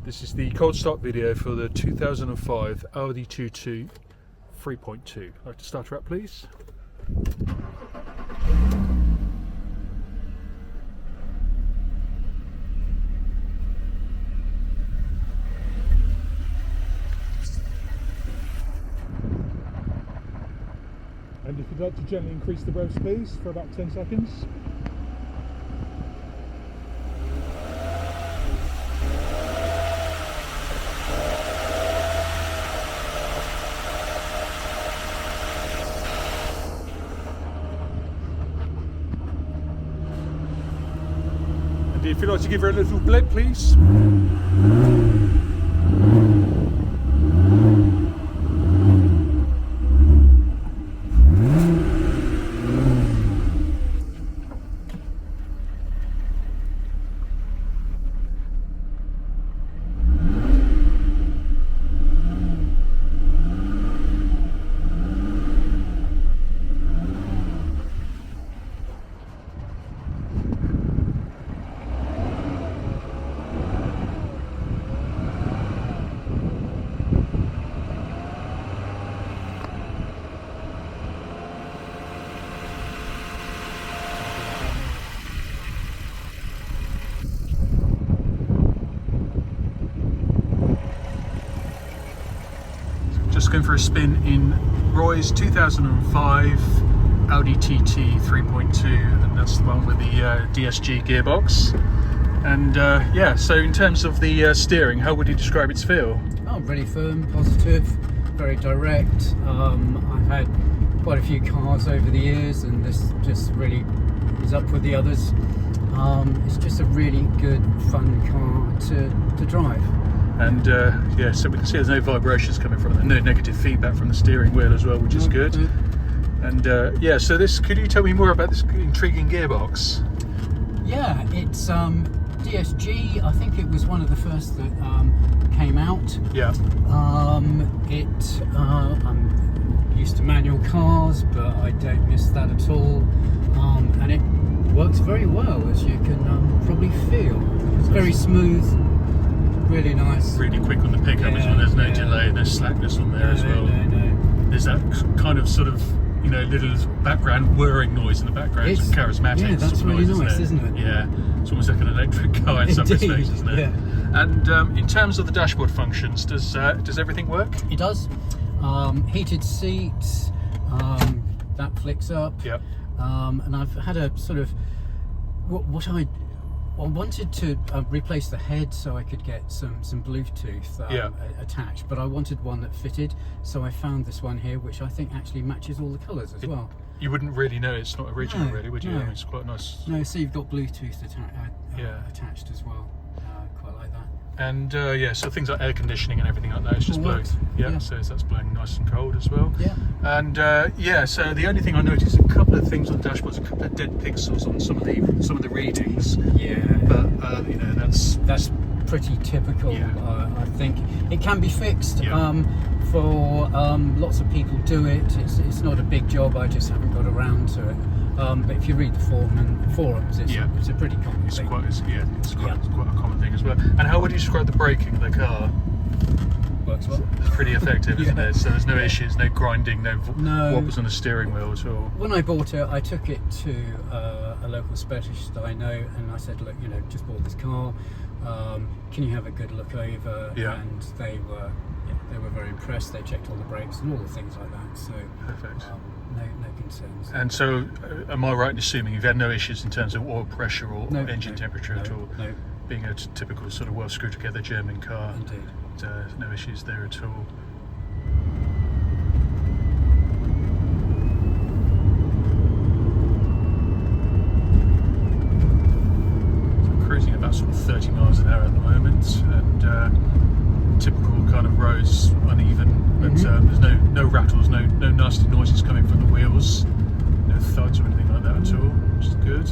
This is the cold start video for the 2005 Audi TT 3.2. I'd like to start her up, please. And if you'd like to gently increase the rev speed for about 10 seconds. And if you'd like to give her a little blip, please. Just going for a spin in Roy's 2005 Audi TT 3.2, and that's the one with the DSG gearbox. And yeah, so in terms of the steering, how would you describe its feel? Oh, really firm, positive, very direct. I've had quite a few cars over the years, and this just really is up with the others. It's just a really good, fun car to drive. And yeah, so we can see there's no vibrations coming from it, no negative feedback from the steering wheel as well, which is good. And yeah, so could you tell me more about this intriguing gearbox? Yeah, it's DSG. I think it was one of the first that came out. Yeah. I'm used to manual cars, but I don't miss that at all. And it works very well, as you can probably feel. It's very smooth. Really nice. Really quick on the pickup as well. There's no delay, no slackness on there as well. No. There's that kind of sort of, you know, little background whirring noise in the background. It's charismatic. Yeah, that's sort of really noise, nice, isn't it? Yeah, it's almost like an electric car in some respects, isn't it? Yeah. And in terms of the dashboard functions, does everything work? It does. Heated seats. That flicks up. Yep. And I've had a sort of I wanted to replace the head so I could get some Bluetooth attached, but I wanted one that fitted, so I found this one here, which I think actually matches all the colours as well. You wouldn't really know it's not original, really, would you? No. I mean, it's quite nice. No, so you've got Bluetooth attached as well. Quite like that. And yeah, so things like air conditioning and everything like that, it's just blowing. Yeah, so that's blowing nice and cold as well. Yeah. And yeah, so the only thing I noticed, a couple of things on the dashboard, a couple of dead pixels on some of the readings. Yeah. But you know, that's pretty typical. Yeah. I think it can be fixed. Yeah. For lots of people do it. It's not a big job. I just haven't got around to it. But if you read the forums, it's a pretty common thing. It's quite a common thing as well. And how would you describe the braking of the car? Works well. It's pretty effective, isn't Yeah. it? So there's no issues, no grinding, no wobbles on the steering wheel at all. When I bought it, I took it to a local specialist that I know, and I said, look, just bought this car. Can you have a good look over? Yeah. And they were very impressed. They checked all the brakes and all the things like that. So perfect. No concerns. And so, am I right in assuming you've had no issues in terms of oil pressure or engine temperature at all? No. Being a typical sort of well screwed together German car. Indeed. No issues there at all. So I'm cruising about sort of 30 miles an hour at the moment, and typical kind of roads, uneven, but there's no rattles, no nasty noises coming from the wheels, no thuds or anything like that at all, which is good.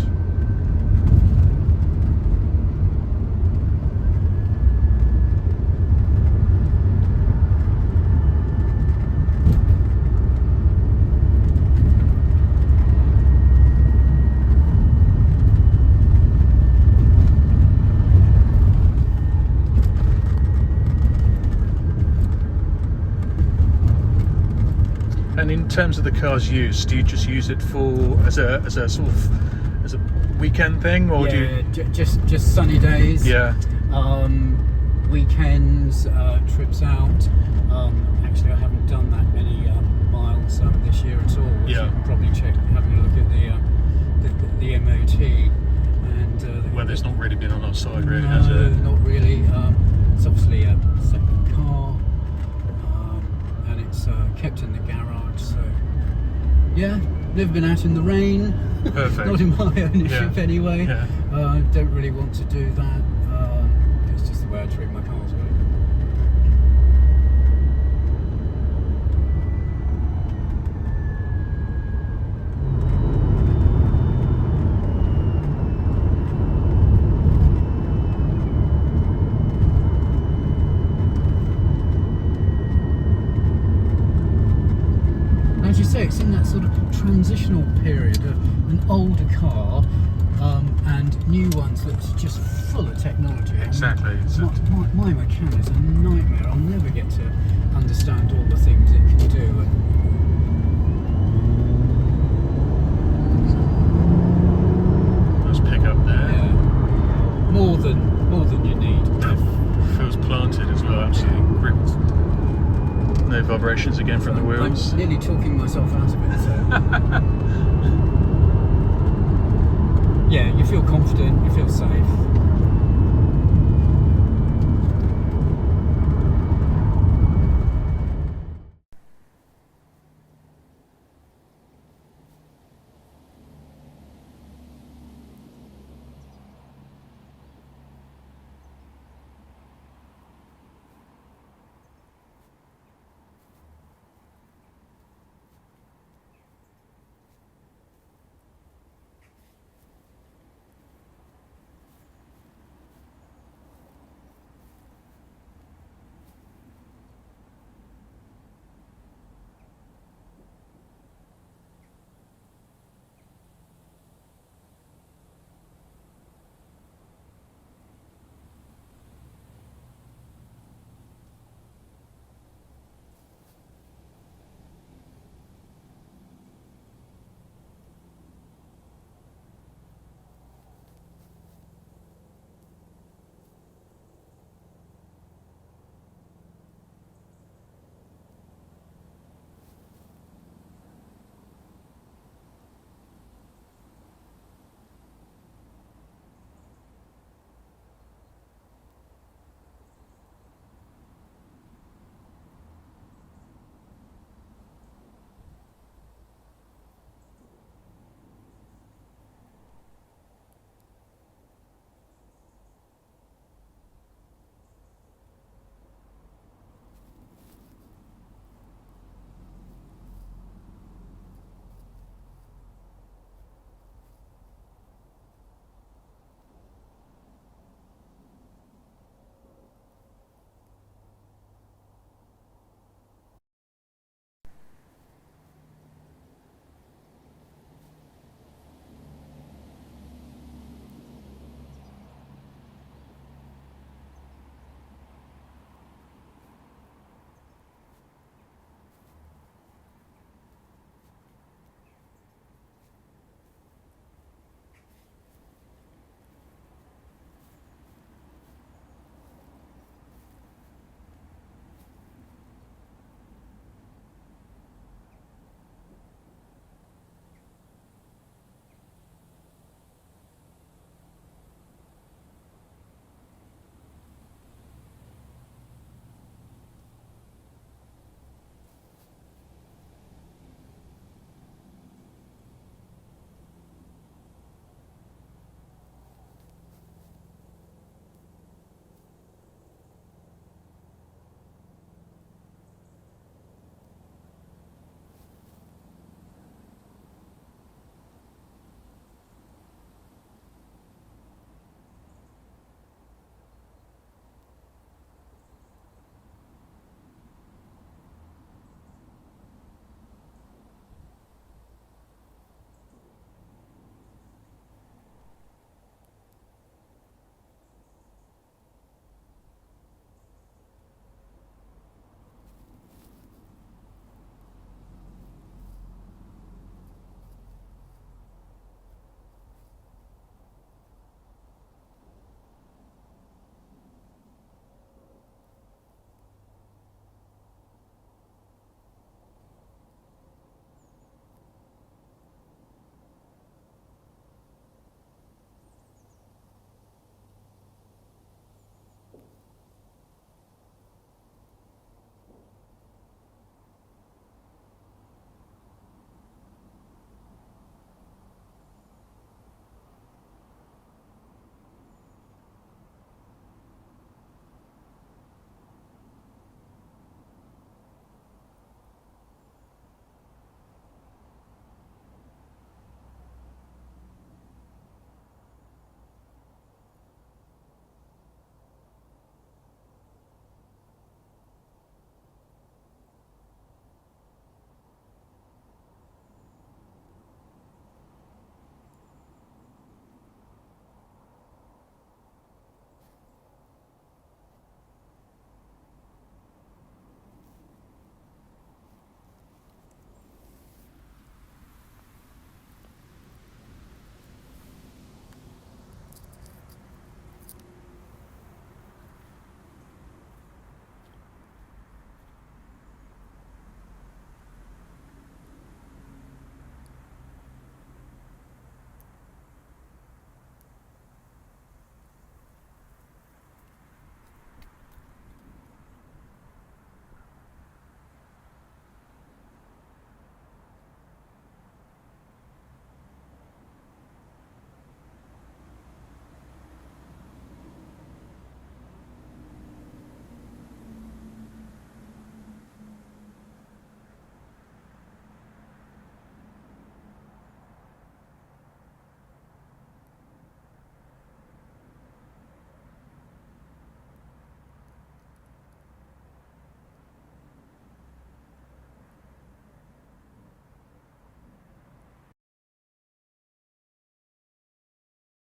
in terms of the car's use, do you just use it for as a sort of as a weekend thing, or do you? Just sunny days. Yeah. Weekends, trips out. Actually, I haven't done that many miles this year at all. Which Yeah. you can probably check having a look at the MOT. And Weather's not really been on our side, really, no, has it? not really. It's obviously a second car, and it's kept in the garage. So yeah, never been out in the rain. Perfect. Not in my ownership anyway. Yeah. Don't really want to do that. It's just the way I treat my cars, really. As you say, it's in that sort of transitional period of an older car and new ones that's just full of technology. Exactly. I mean, my mechanic's a nightmare. I'll never get to understand all the things it can do. Let's pick up there. Yeah, more than you need. Feels planted as well, absolutely gripped. No vibrations again from the wheels. I'm nearly talking myself out of it. So. Yeah, you feel confident, you feel safe.